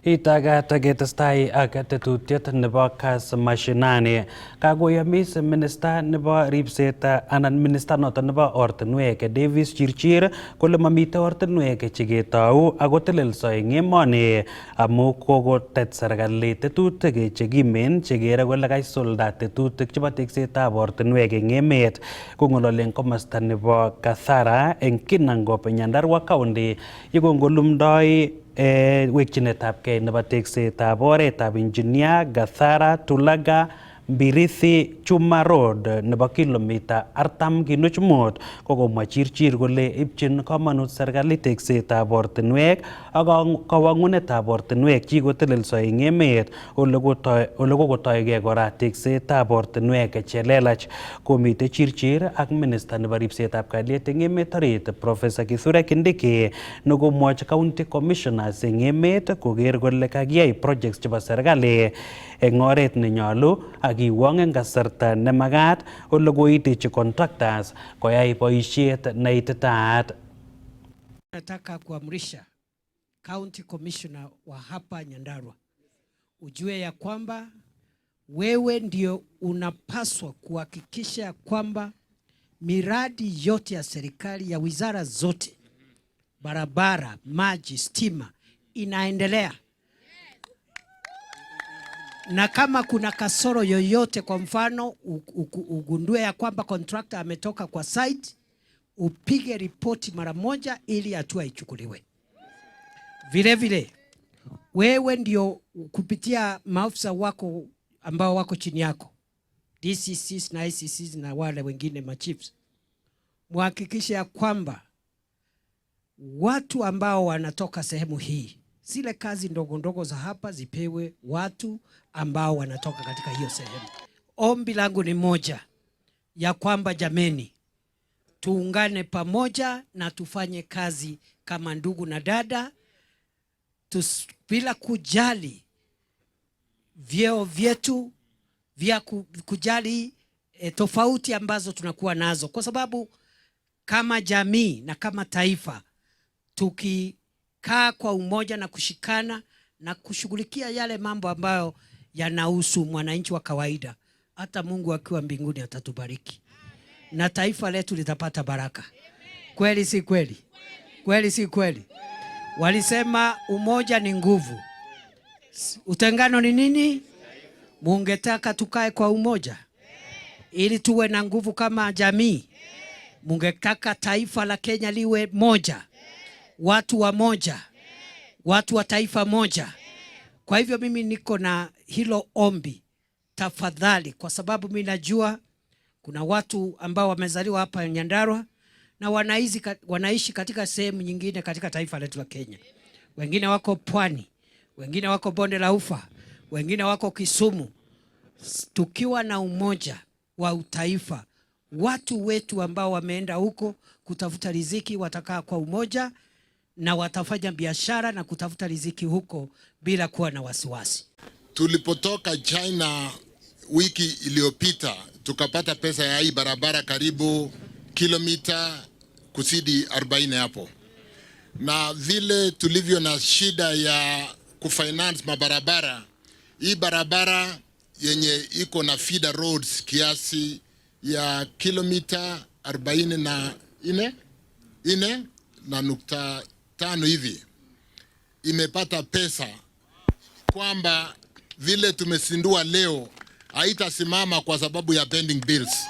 Itagatagetstai ak tetutiet nebo Kass Mashinani kakoyomis minista nebo ripset anan minista noton nebo ortinwek Davis Chirchir kole mamite ortinwek cheketou ako telelso eng emoni amu kokotet serikali tetutik chekimen chekere kole kaisulda tetutik chebo teksetab ortinwek eng emet. Kong'ololi eng komosta nebo Kathara eng Kinangop Nyandarua County yekongolumdoi wekchinetabgei nebo teksetab oretab Engineer Gathara Tulaga Mbirithi Chuma Road nebo kilomita 40.5 kokomwa Chirchir kole ibchin komonut serikali teksetab ortinwek ak kawang'unetab ortinwek chikotelelso eng emet ole kokotoigei kora teksetab ortinwek chelelach. Komite Chirchir ak minista nebo ripsetab kalyet eng emet orit Professor Kithure Kindiki nekomwochi county commissioners eng emet koker kole kakiyai projects chebo serikali eng oret nenyolu ak kiwong eng kasarta nemakat ole koitechi contractors koyai boisiet neititaat. Nataka kuamrisha county commissioner wa hapa Nyandarua ujue ya kwamba wewe ndio unapaswa kuhakikisha kwamba miradi yote ya serikali ya wizara zote, barabara, maji, stima inaendelea. Na kama kuna kasoro yoyote, kwa mfano ugundue ya kwamba contractor ametoka kwa site, upige ripoti mara moja ili hatua ichukuliwe. Vile vile wewe ndio kupitia maafisa wako ambao wako chini yako, DCCs na ICCs na wale wengine machiefs, muhakikishe ya kwamba watu ambao wanatoka sehemu hii, zile kazi ndogo ndogo za hapa zipewe watu ambao wanatoka katika hiyo sehemu. Ombi langu ni moja, ya kwamba jameni, tuungane pamoja na tufanye kazi kama ndugu na dada, bila kujali vyeo vyetu, vya kujali tofauti ambazo tunakuwa nazo, kwa sababu kama jamii na kama taifa tukikaa kwa umoja na kushikana na kushughulikia yale mambo ambayo yanahusu mwananchi wa kawaida, hata Mungu akiwa mbinguni atatubariki na taifa letu litapata baraka. Kweli si kweli? Kweli si kweli? Walisema umoja ni nguvu, utengano ni nini? Mungetaka tukae kwa umoja ili tuwe na nguvu kama jamii. Mungetaka taifa la Kenya liwe moja, watu wa moja, watu wa taifa moja. Kwa hivyo mimi niko na hilo ombi, tafadhali, kwa sababu mimi najua kuna watu ambao wamezaliwa hapa Nyandarua na wanaishi katika sehemu nyingine katika taifa letu la Kenya. Wengine wako Pwani, wengine wako Bonde la Ufa, wengine wako Kisumu. Tukiwa na umoja wa utaifa, watu wetu ambao wameenda huko kutafuta riziki watakaa kwa umoja na watafanya biashara na kutafuta riziki huko bila kuwa na wasiwasi. Tulipotoka China wiki iliyopita tukapata pesa ya hii barabara karibu kilomita kusidi 40 hapo. Na vile tulivyo na shida ya kufinance mabarabara, hii barabara yenye iko na feeder roads kiasi ya kilomita 44.5 hivi imepata pesa, kwamba vile tumesindua leo haitasimama kwa sababu ya pending bills.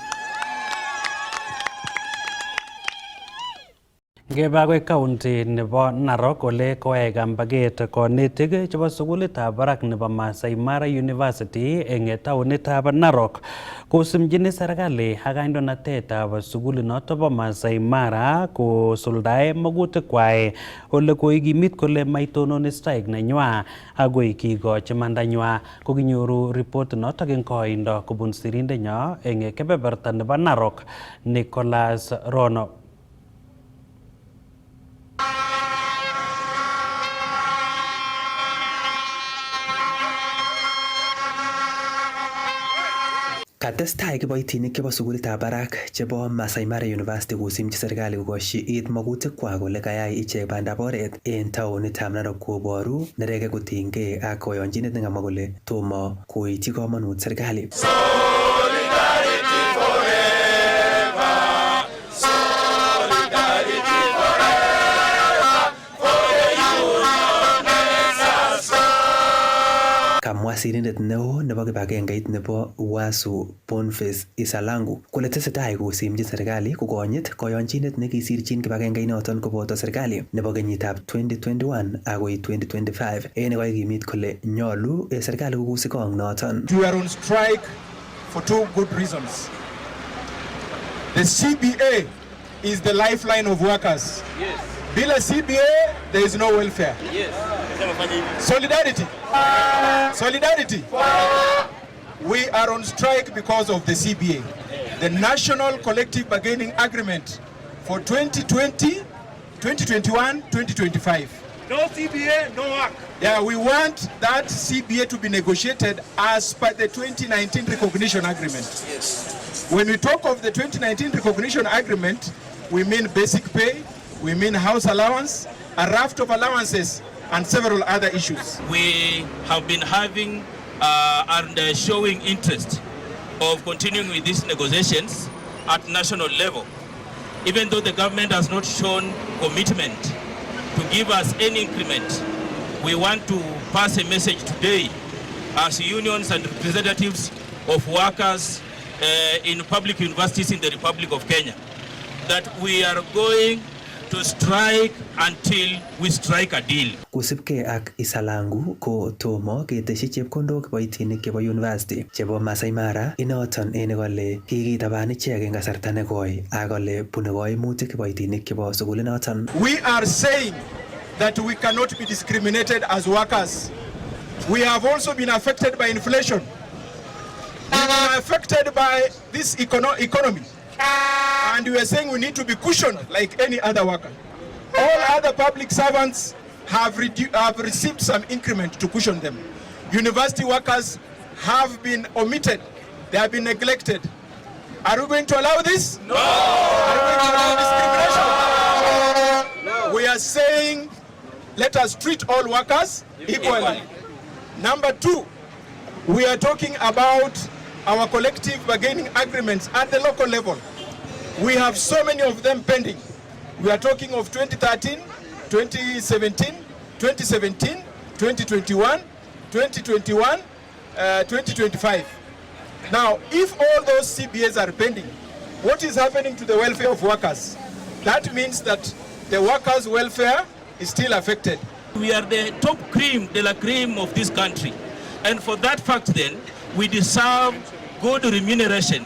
Ngebagwe county nebo Narok ole koyai kambaget konetik chebo sukulitab barak nebo Masai Mara University eng taonitab Narok kosimchini serikali ak kandoinatetab sukulinoto bo Masai Mara kosuldae magutikwai ole koikimit kole maitononi strike nenywa agoi kikochi mandanywa. Kokinyoru report noto eng koindo kobun sirindenyo eng kebeberta nebo Narok Nicholas Rono. Kotestai kiboitinik chebo sukulitab barak chebo Masai Mara University kosimchi serikali kokoshiit magutikwak kole kayai ichek bandab oret en taonitab Narok koboru nereke kotinygei ak koyonchinet nengamwa kole tomo koityi komonut serikali. Kamwa sirindet neo nebo kibagengeit nebo Wasu Boniface Isalangu kole tesetai kosimchi serikali kokonyit koyonchinet nekisirchin kibagengeinoton koboto serikali nebo kenyitab 2021 agoi 2025 en koikimit kole nyolu serikali kokusi kong noton. We are on strike for two good reasons. The CBA is the lifeline of workers. Yes. Bila CBA, there is no welfare. Yes. Solidarity. Solidarity. We are on strike because of the CBA, the National Collective Bargaining Agreement for 2020, 2021, 2025. No CBA, no work. Yeah, we want that CBA to be negotiated as per the 2019 Recognition Agreement. Yes. When we talk of the 2019 Recognition Agreement, we mean basic pay, we mean house allowance, a raft of allowances, and several other issues. We have been having and showing interest of continuing with these negotiations at national level, even though the government has not shown commitment to give us any increment. We want to pass a message today as unions and representatives of workers in public universities in the Republic of Kenya that we are going to strike until we strike a deal. Kusipke ak Isalangu ko tomo keteshi chepkondok kiboitinik chebo university chebo Masai Mara inoton ene kole kikitaban ichek eng kasarta nekoi ak kole bune koimutik kiboitinik chebo sukulinoton. We are saying that we cannot be discriminated as workers. We have also been affected by inflation. We've been affected by this economy. And we are saying we need to be cushioned like any other worker. All other public servants have received some increment to cushion them. University workers have been omitted. They have been neglected. Are we going to allow this? No! Are we going to allow discrimination? No! We are saying let us treat all workers equally. Number two, we are talking about our collective bargaining agreements at the local level. We have so many of them pending. We are talking of 2013, 2017, 2017, 2021, 2021, 2025. Now, if all those CBAs are pending, what is happening to the welfare of workers? That means that the workers' welfare is still affected. We are the top cream de la cream of this country. And for that fact then, we deserve good remuneration.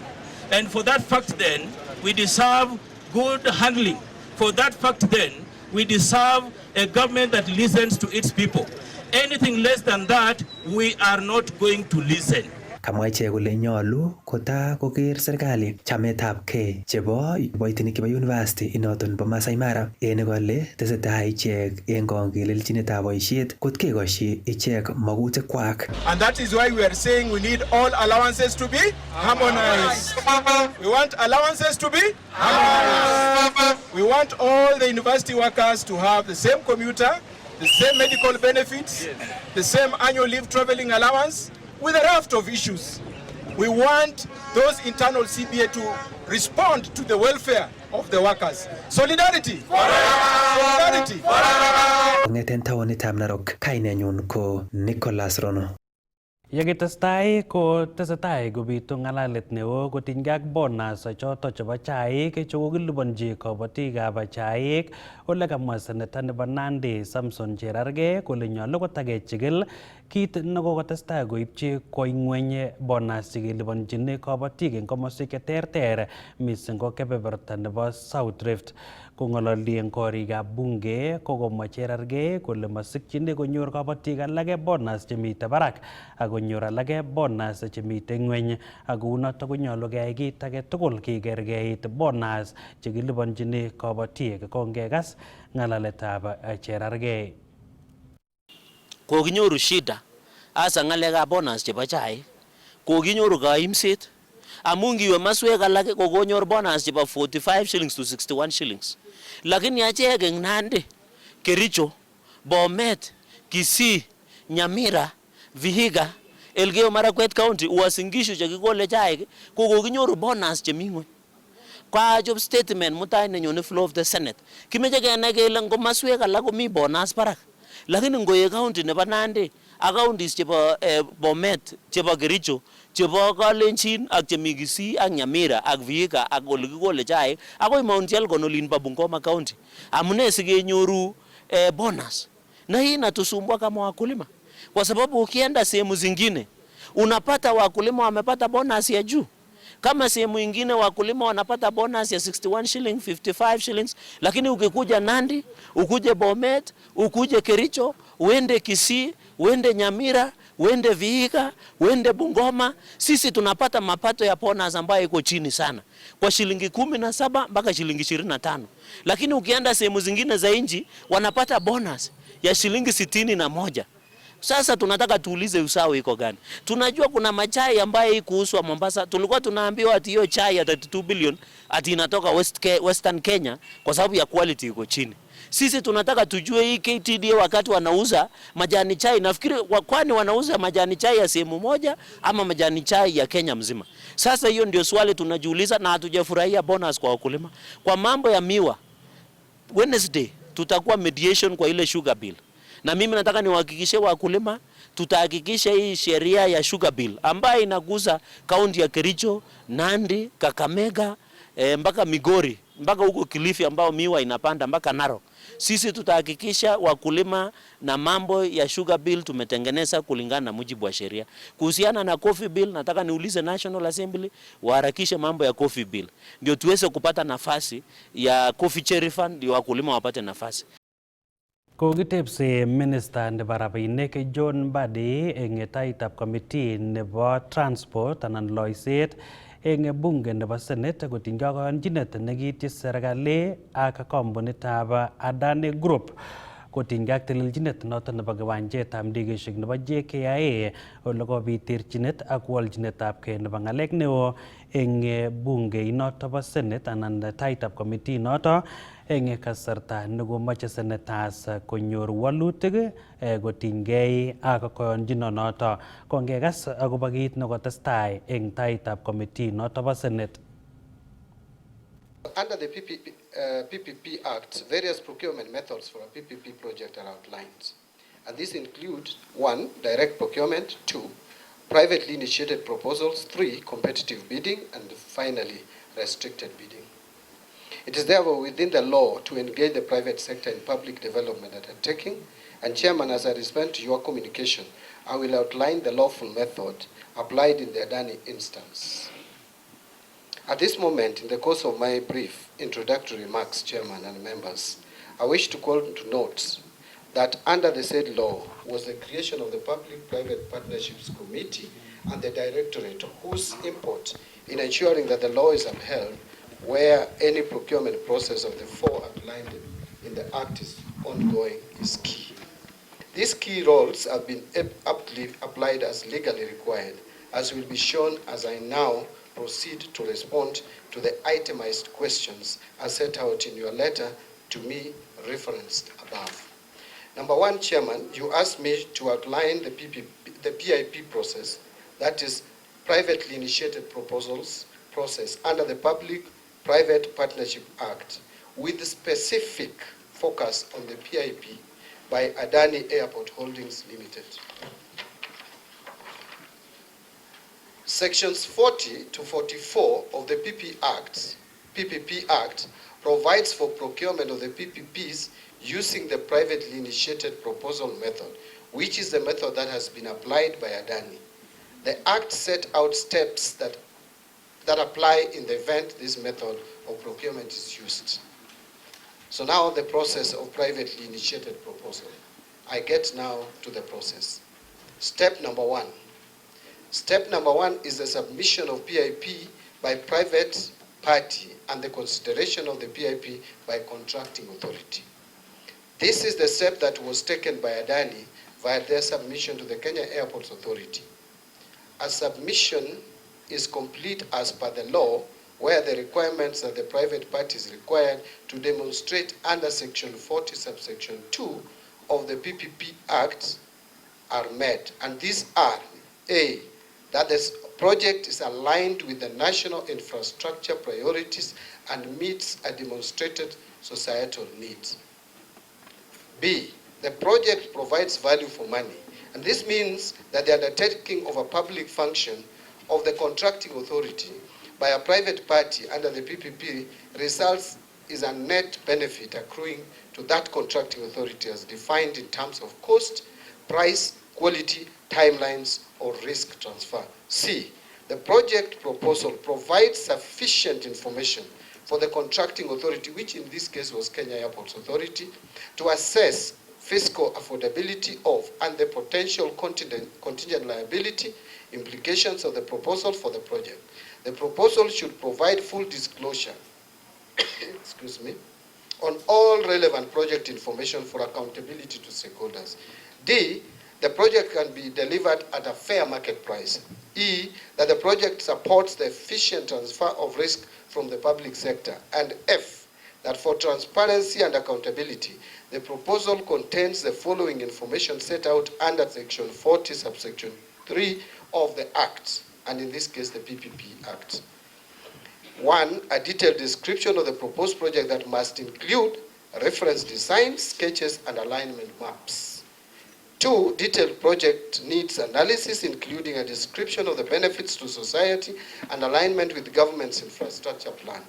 And for that fact then, we deserve good handling. For that fact then, we deserve a government that listens to its people. Anything less than that, we are not going to listen. Kamwa ichek kole nyolu kota koker serikali chametabgei chebo kiboitinik chebo university inoton bo Masai Mara ene kole tesetai ichek eng kong'elelchinetab boisiet kot kekoshi ichek magutikwak. And that is why we are saying we need all allowances to be harmonized. We want allowances to be harmonized. We want all the university workers to have the same commuter, the same medical benefits, the same annual leave traveling allowance, with a raft of issues. We want those internal CBA to respond to the welfare of the workers. Solidarity! Solidarity! Ngeten taonitab Narok, kainenyun ko Nicholas Rono. Yekitestai ko tesetai kobitu ng'alalet neo kotinygei ak bonus choto chebo chaik chekokiliponji kobotikab chaik ole kamwa seneta nebo Nandi Samson Cherargei kole nyolu kotakechikil kit nekokotestai koipchi kwo ng'weny bonus chekeliponjini kobotik eng komoswek cheterter mising ko kebeberta nebo South Rift. Kong'ololi eng korikab bunge kokomwa Cherargei kole masikyini konyor kobotik alake bonus chemite barak ak konyor alake bonus chemite ng'weny ak kounoto konyolu keyai kit age tugul kikerkeit bonus chekiliponjini kobotik. Kongekas ng'alaletab Cherargei. Kokinyoru shida hasa ng'alekab bonus chebo chaik, kokinyoru kaimset Amu ngiwe maswek alak kokonyor bonus chebo 45 shillings to 61 shillings. Lakini achek eng Nandi, Kericho, Bomet, Kisii, Nyamira, Vihiga, Elgeyo Marakwet County, Uasin Gishu chekikole chaik kokinyoru bonus chemi ng'weny. Kwachob statement mutai nenyone flow of the Senate. Kimeche kenai kele ngo maswek alak komi bonus barak. Lakini ngoye county nebo Nandi ak counties chebo Bomet, chebo Kericho, chebo Kalenjin ak chemi Kisii ak Nyamira ak Vihiga ak ole kikole chaik akoi Mount Elgon olin pa Bungoma County. Amune sikenyoru bonus. Na hii inatusumbua kama wakulima. Kwa sababu ukienda sehemu zingine unapata wakulima wamepata bonus ya juu. Kama sehemu nyingine wakulima wanapata bonus ya 61 shilling, 55 shillings, lakini ukikuja Nandi, ukuje Bomet, ukuje Kericho, uende Kisii, uende Nyamira, uende Vihiga, uende Bungoma, sisi tunapata mapato ya bonus ambayo iko chini sana. Kwa shilingi 17 mpaka shilingi 25. Lakini ukienda sehemu zingine za nchi wanapata bonus ya shilingi 61. Sasa tunataka tuulize usawa iko gani? Tunajua kuna machai ambayo ikuuzwa Mombasa. Tulikuwa tunaambiwa ati hiyo chai ya 32 billion ati inatoka Western Kenya kwa sababu ya quality iko chini. Sisi tunataka tujue hii KTDA wakati wanauza majani chai, nafikiri kwani wanauza majani chai ya sehemu moja ama majani chai ya Kenya mzima. Sasa hiyo ndio swali tunajiuliza na hatujafurahia bonus kwa wakulima. Kwa mambo ya miwa, Wednesday tutakuwa mediation kwa ile sugar bill. Na mimi nataka niwahakikishie wakulima tutahakikisha hii sheria ya sugar bill ambayo inagusa kaunti ya Kericho, Nandi, Kakamega, mpaka Migori, mpaka huko Kilifi ambao miwa inapanda mpaka Narok. Sisi tutahakikisha wakulima na mambo ya sugar bill tumetengeneza kulingana na mujibu wa sheria. Kuhusiana na coffee bill, nataka niulize National Assembly waharakishe mambo ya coffee bill. Ndio tuweze kupata nafasi ya coffee cherry fund, ndio wakulima wapate nafasi. Kokitepse Minister nebo rabinik John Mbadi eng taitab committee nebo transport anan loiset eng bunge nebo Senate kotinygei ak kayonchinet nekiityi serikali ak kompunitab Adani Group kotinygei ak telelchinet noton nebo kiwanjetab ndegeishek nebo JKIA ole kobit terchinet ak walchinetabgei nebo ng'alek neo eng bunge inoto bo Senate anan taitab committee inoto eng kasarta nekomoche senators konyor walutik kotinygei ak kayonchinonoto. Kongekas akobo kit nekotestai eng taitab committee inoto bo Senate. Under the PPP Act, various procurement methods for a PPP project are outlined. And these include 1. Direct procurement, 2. Privately initiated proposals, 3. Competitive bidding, and finally, restricted bidding. It is therefore within the law to engage the private sector in public development undertaking. And Chairman, as I respond to your communication, I will outline the lawful method applied in the Adani instance. At this moment, in the course of my brief introductory remarks, Chairman and members, I wish to call to note that under the said law was the creation of the Public-Private Partnerships Committee and the Directorate, whose import in ensuring that the law is upheld where any procurement process of the four outlined in the Act is ongoing is key. These key roles have been aptly applied as legally required, as will be shown as I now proceed to respond to the itemized questions as set out in your letter to me referenced above. Number 1, Chairman, you asked me to outline the PIP process, that is privately initiated proposals process under the Public-Private Partnership Act with specific focus on the PIP by Adani Airport Holdings Limited. Sections 40 to 44 of the PPP Act provides for procurement of the PPPs using the privately initiated proposal method, which is the method that has been applied by Adani. The Act set out steps that apply in the event this method of procurement is used. So now the process of privately initiated proposal. I get now to the process. Step number 1. Step number 1 is the submission of PIP by private party and the consideration of the PIP by contracting authority. This is the step that was taken by Adani via their submission to the Kenya Airports Authority. A submission is complete as per the law, where the requirements that the private party is required to demonstrate under Section 40, subsection 2 of the PPP Act are met. And these are, A, that the project is aligned with the national infrastructure priorities and meets a demonstrated societal needs. B, the project provides value for money. And this means that the undertaking of a public function of the contracting authority by a private party under the PPP results is a net benefit accruing to that contracting authority as defined in terms of cost, price, quality, timelines, or risk transfer. C, the project proposal provides sufficient information for the contracting authority, which in this case was Kenya Airports Authority, to assess fiscal affordability of and the potential contingent liability implications of the proposal for the project. The proposal should provide full disclosure excuse me, on all relevant project information for accountability to stakeholders. D, the project can be delivered at a fair market price. E, that the project supports the efficient transfer of risk from the public sector. And F, that for transparency and accountability, the proposal contains the following information set out under Section 40, subsection 3 of the Act, and in this case the PPP Act. 1, a detailed description of the proposed project that must include reference designs, sketches, and alignment maps. 2, detailed project needs analysis, including a description of the benefits to society and alignment with the government's infrastructure plan.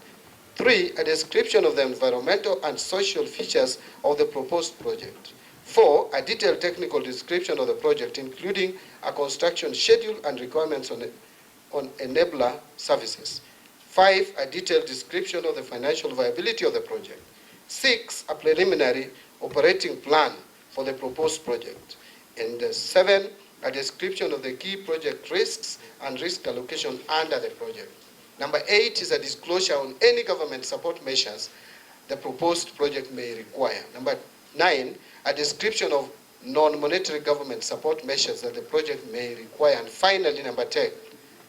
3, a description of the environmental and social features of the proposed project. 4, a detailed technical description of the project, including a construction schedule and requirements on enabler services. 5, a detailed description of the financial viability of the project. 6, a preliminary operating plan for the proposed project. And 7, a description of the key project risks and risk allocation under the project. Number 8 is a disclosure on any government support measures the proposed project may require. Number 9, a description of non-monetary government support measures that the project may require. And finally, number 10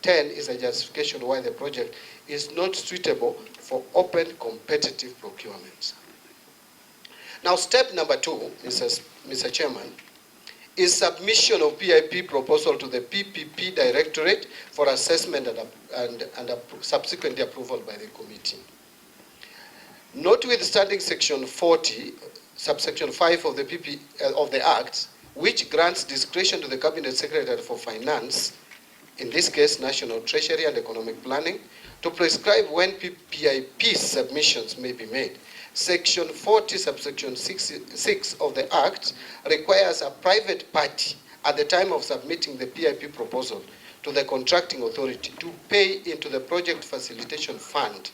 is a justification why the project is not suitable for open competitive procurements. Now, step number 2, Mr. Chairman, is submission of PIP proposal to the PPP Directorate for assessment and subsequently approval by the committee. Notwithstanding Section 40, subsection 5 of the Act, which grants discretion to the Cabinet Secretary for Finance, in this case National Treasury and Economic Planning, to prescribe when PIP submissions may be made. Section 40, subsection 6 of the Act requires a private party at the time of submitting the PIP proposal to the contracting authority to pay into the Project Facilitation Fund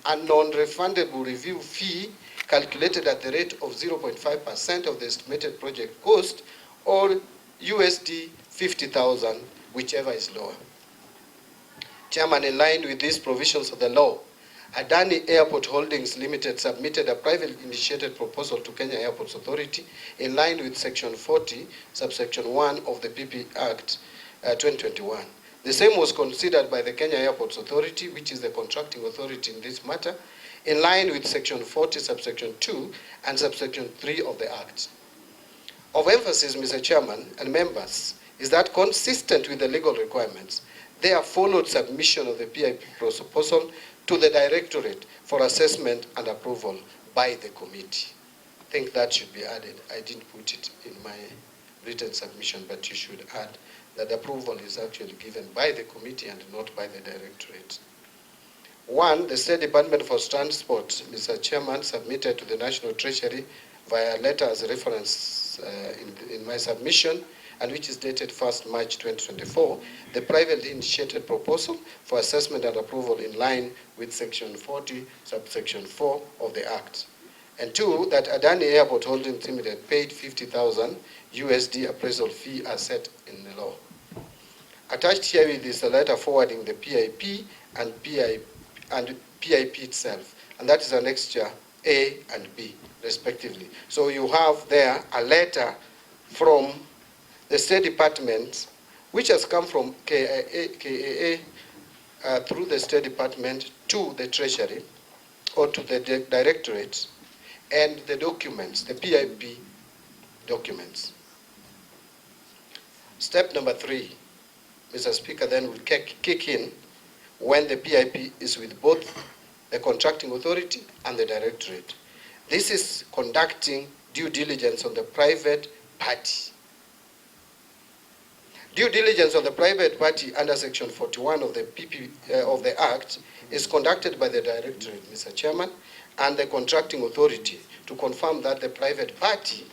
a non-refundable review fee calculated at the rate of 0.5% of the estimated project cost, or USD 50,000, whichever is lower. Chairman, in line with these provisions of the law, Adani Airport Holdings Limited submitted a privately initiated proposal to Kenya Airports Authority in line with Section 40, subsection 1 of the PP Act 2021. The same was considered by the Kenya Airports Authority, which is the contracting authority in this matter, in line with Section 40, subsection 2 and subsection 3 of the Act. Of emphasis, Mr. Chairman and members, is that consistent with the legal requirements, there followed submission of the PIP proposal to the Directorate for assessment and approval by the committee. I think that should be added. I didn't put it in my written submission, but you should add that approval is actually given by the committee and not by the Directorate. 1, the State Department for Transport, Mr. Chairman, submitted to the National Treasury via letter as a reference in my submission, and which is dated 1st March 2024, the privately initiated proposal for assessment and approval in line with Section 40, subsection 4 of the Act. And 2, that Adani Airport Holdings Limited paid 50,000 USD appraisal fee as set in the law. Attached herewith is a letter forwarding the PIP and PIP itself, and that is annexure A and B, respectively. So you have there a letter from the State Department, which has come from KAA through the State Department to the Treasury or to the Directorate, and the documents, the PIP documents. Step number 3, Mr. Speaker, then will kick in when the PIP is with both the contracting authority and the Directorate. This is conducting due diligence on the private party. Due diligence on the private party under Section 41 of the of the Act is conducted by the Directorate, Mr. Chairman, and the contracting authority to confirm that the private party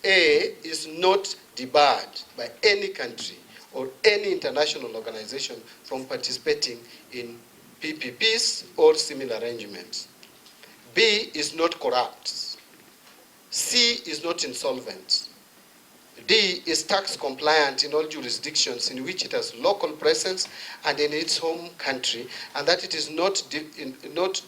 A is not debarred by any country or any international organization from participating in PPPs or similar arrangements. B is not corrupt. C is not insolvent. D is tax compliant in all jurisdictions in which it has local presence and in its home country, and that it is not in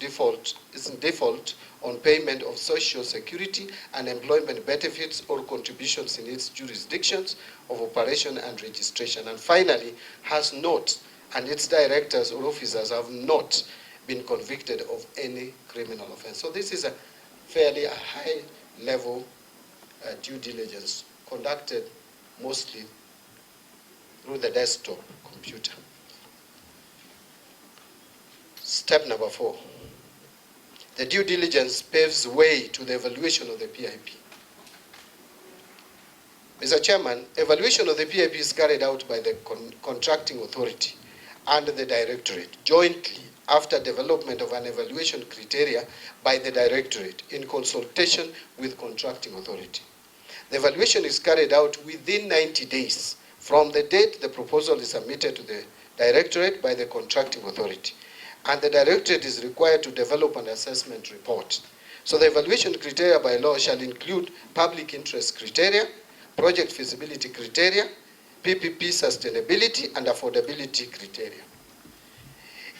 default on payment of social security and employment benefits or contributions in its jurisdictions of operation and registration. And finally, has not, and its directors or officers have not been convicted of any criminal offense. So this is a fairly high level due diligence conducted mostly through the desktop computer. Step number 4. The due diligence paves way to the evaluation of the PIP. Mr. Chairman, evaluation of the PIP is carried out by the contracting authority and the Directorate jointly after development of an evaluation criteria by the Directorate in consultation with contracting authority. The evaluation is carried out within 90 days from the date the proposal is submitted to the Directorate by the contracting authority, and the Directorate is required to develop an assessment report. So the evaluation criteria by law shall include public interest criteria, project feasibility criteria, PPP sustainability, and affordability criteria.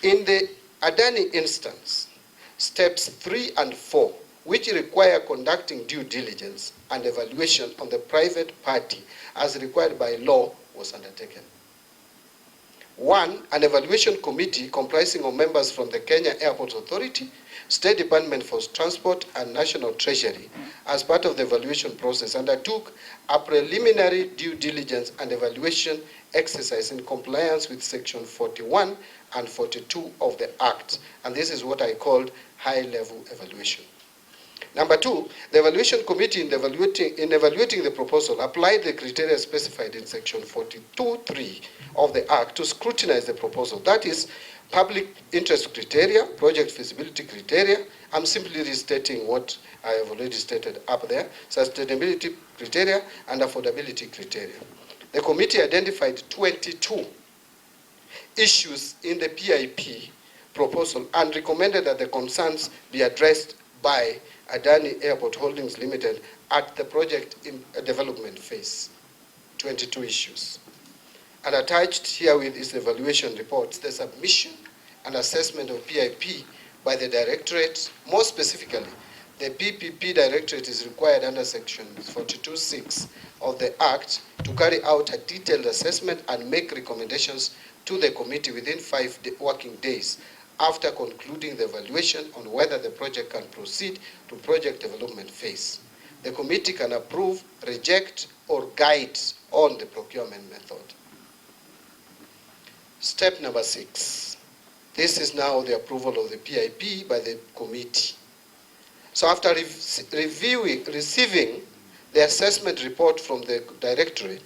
In the Adani instance, steps 3 and 4, which require conducting due diligence and evaluation on the private party as required by law, was undertaken. 1, an evaluation committee comprising of members from the Kenya Airports Authority, State Department for Transport, and National Treasury, as part of the evaluation process, undertook a preliminary due diligence and evaluation exercise in compliance with Section 41 and 42 of the Act, and this is what I called high-level evaluation. Number 2, the evaluation committee in evaluating the proposal applied the criteria specified in Section 42(3) of the Act to scrutinize the proposal. That is, public interest criteria, project feasibility criteria. I'm simply restating what I have already stated up there, sustainability criteria and affordability criteria. The committee identified 22 issues in the PIP proposal and recommended that the concerns be addressed by Adani Airport Holdings Limited at the project development phase. 22 issues. And attached herewith is the evaluation reports, the submission and assessment of PIP by the Directorate. More specifically, the PPP Directorate is required under Section 42(6) of the Act to carry out a detailed assessment and make recommendations to the committee within 5 working days after concluding the evaluation on whether the project can proceed to project development phase. The committee can approve, reject, or guide on the procurement method. Step number 6. This is now the approval of the PIP by the committee. So after receiving the assessment report from the Directorate,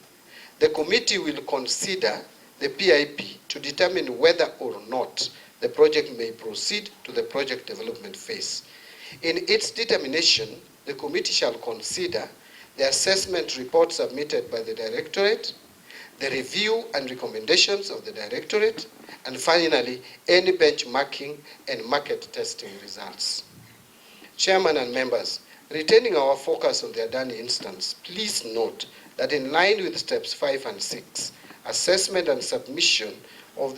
the committee will consider the PIP to determine whether or not the project may proceed to the project development phase. In its determination, the committee shall consider the assessment report submitted by the Directorate, the review and recommendations of the Directorate, and finally, any benchmarking and market testing results. Chairman and members, retaining our focus on the Adani instance, please note that in line with steps 5 and 6, assessment and submission of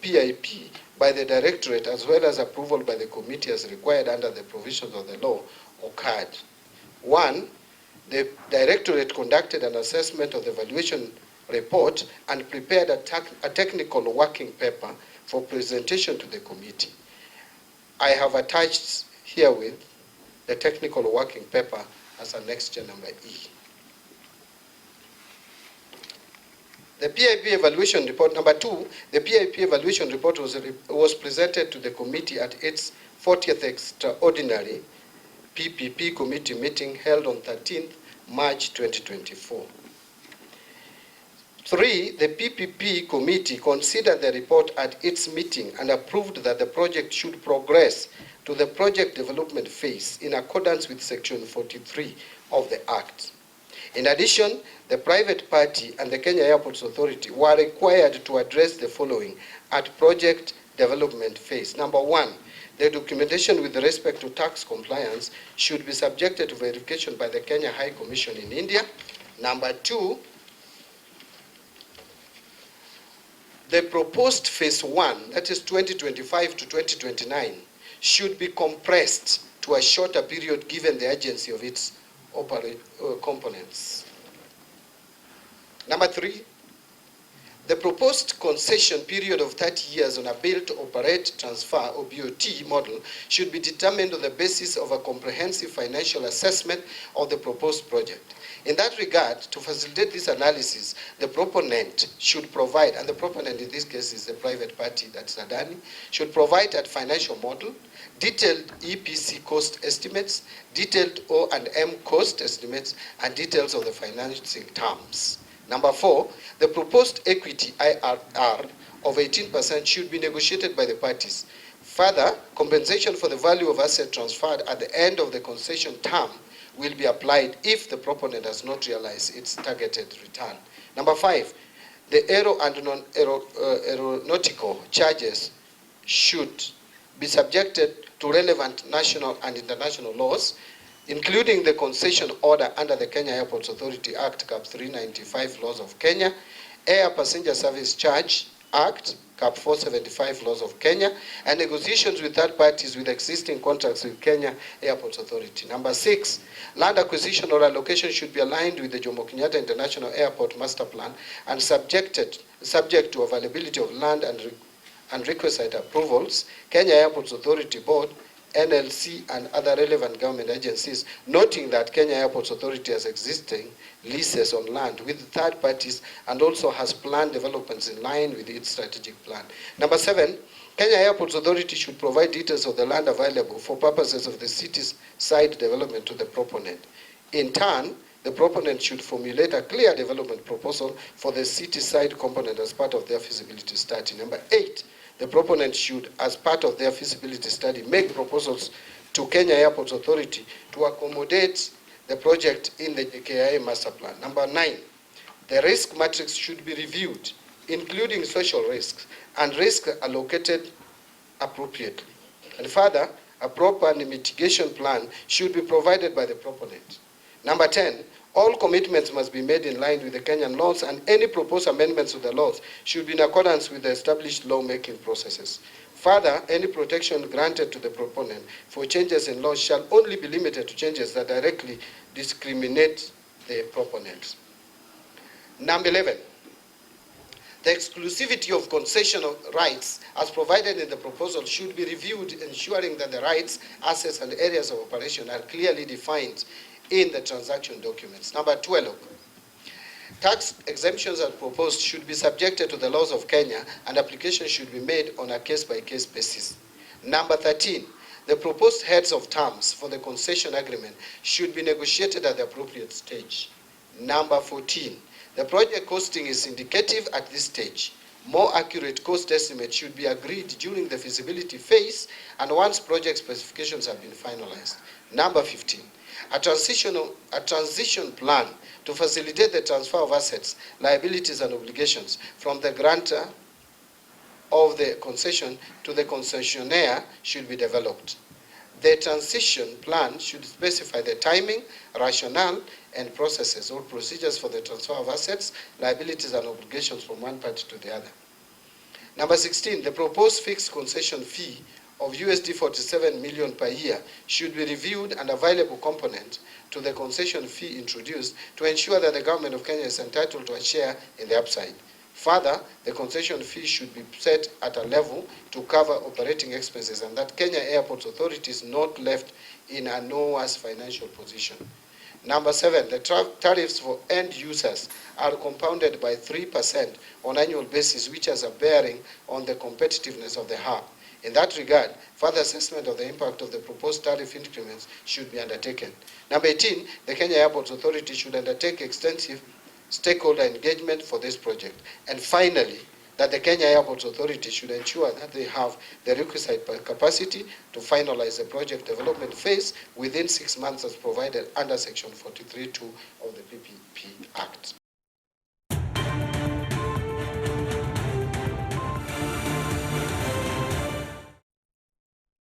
PIP by the Directorate as well as approval by the committee as required under the provisions of the law occurred. 1, the Directorate conducted an assessment of the valuation report and prepared a technical working paper for presentation to the committee. I have attached herewith the technical working paper as annexure number E. The PIP evaluation report, number 2, the PIP evaluation report was presented to the committee at its 40th extraordinary PPP committee meeting held on 13th March 2024. 3, the PPP committee considered the report at its meeting and approved that the project should progress to the project development phase in accordance with Section 43 of the Act. In addition, the private party and the Kenya Airports Authority were required to address the following at project development phase. Number 1, the documentation with respect to tax compliance should be subjected to verification by the Kenya High Commission in India. Number 2, the proposed phase 1, that is 2025 to 2029, should be compressed to a shorter period given the urgency of its components. Number 3, the proposed concession period of 30 years on a build, operate, transfer or BOT model should be determined on the basis of a comprehensive financial assessment of the proposed project. In that regard, to facilitate this analysis, the proponent should provide, and the proponent in this case is the private party, that's Adani, should provide a financial model, detailed EPC cost estimates, detailed O&M cost estimates, and details of the financing terms. Number 4, the proposed equity IRR of 18% should be negotiated by the parties. Further, compensation for the value of asset transferred at the end of the concession term will be applied if the proponent has not realized its targeted return. Number 5, the aero and non-aeronautical charges should be subjected to relevant national and international laws, including the concession order under the Kenya Airports Authority Act, Cap 395 laws of Kenya, Air Passenger Service Charge Act, Cap 475 laws of Kenya, and negotiations with third parties with existing contracts with Kenya Airports Authority. Number 6, land acquisition or allocation should be aligned with the Jomo Kenyatta International Airport Master Plan and subject to availability of land and requisite approvals, Kenya Airports Authority Board, NLC, and other relevant government agencies, noting that Kenya Airports Authority has existing leases on land with third parties and also has planned developments in line with its strategic plan. Number 7, Kenya Airports Authority should provide details of the land available for purposes of the city's side development to the proponent. In turn, the proponent should formulate a clear development proposal for the city side component as part of their feasibility study. Number 8, the proponent should, as part of their feasibility study, make proposals to Kenya Airports Authority to accommodate the project in the JKIA master plan. Number 9, the risk matrix should be reviewed, including social risks, and risk allocated appropriately. And further, a proper mitigation plan should be provided by the proponent. Number 10, all commitments must be made in line with the Kenyan laws, and any proposed amendments to the laws should be in accordance with the established lawmaking processes. Further, any protection granted to the proponent for changes in laws shall only be limited to changes that directly discriminate the proponents. Number 11, the exclusivity of concession rights as provided in the proposal should be reviewed, ensuring that the rights, assets, and areas of operation are clearly defined in the transaction documents. Number 12, tax exemptions as proposed should be subjected to the laws of Kenya, and applications should be made on a case-by-case basis. Number 13, the proposed heads of terms for the concession agreement should be negotiated at the appropriate stage. Number 14, the project costing is indicative at this stage. More accurate cost estimates should be agreed during the feasibility phase and once project specifications have been finalized. Number 15, a transition plan to facilitate the transfer of assets, liabilities, and obligations from the grantor of the concession to the concessionaire should be developed. The transition plan should specify the timing, rationale, and processes or procedures for the transfer of assets, liabilities, and obligations from one party to the other. Number 16, the proposed fixed concession fee of USD 47 million per year should be reviewed and a valuable component to the concession fee introduced to ensure that the government of Kenya is entitled to a share in the upside. Further, the concession fee should be set at a level to cover operating expenses and that Kenya Airports Authority is not left in a no worse financial position. Number 7, the tariffs for end users are compounded by 3% on annual basis, which has a bearing on the competitiveness of the hub. In that regard, further assessment of the impact of the proposed tariff increments should be undertaken. Number 18, the Kenya Airports Authority should undertake extensive stakeholder engagement for this project. And finally, that the Kenya Airports Authority should ensure that they have the requisite capacity to finalize the project development phase within 6 months as provided under Section 43(2) of the PPP Act.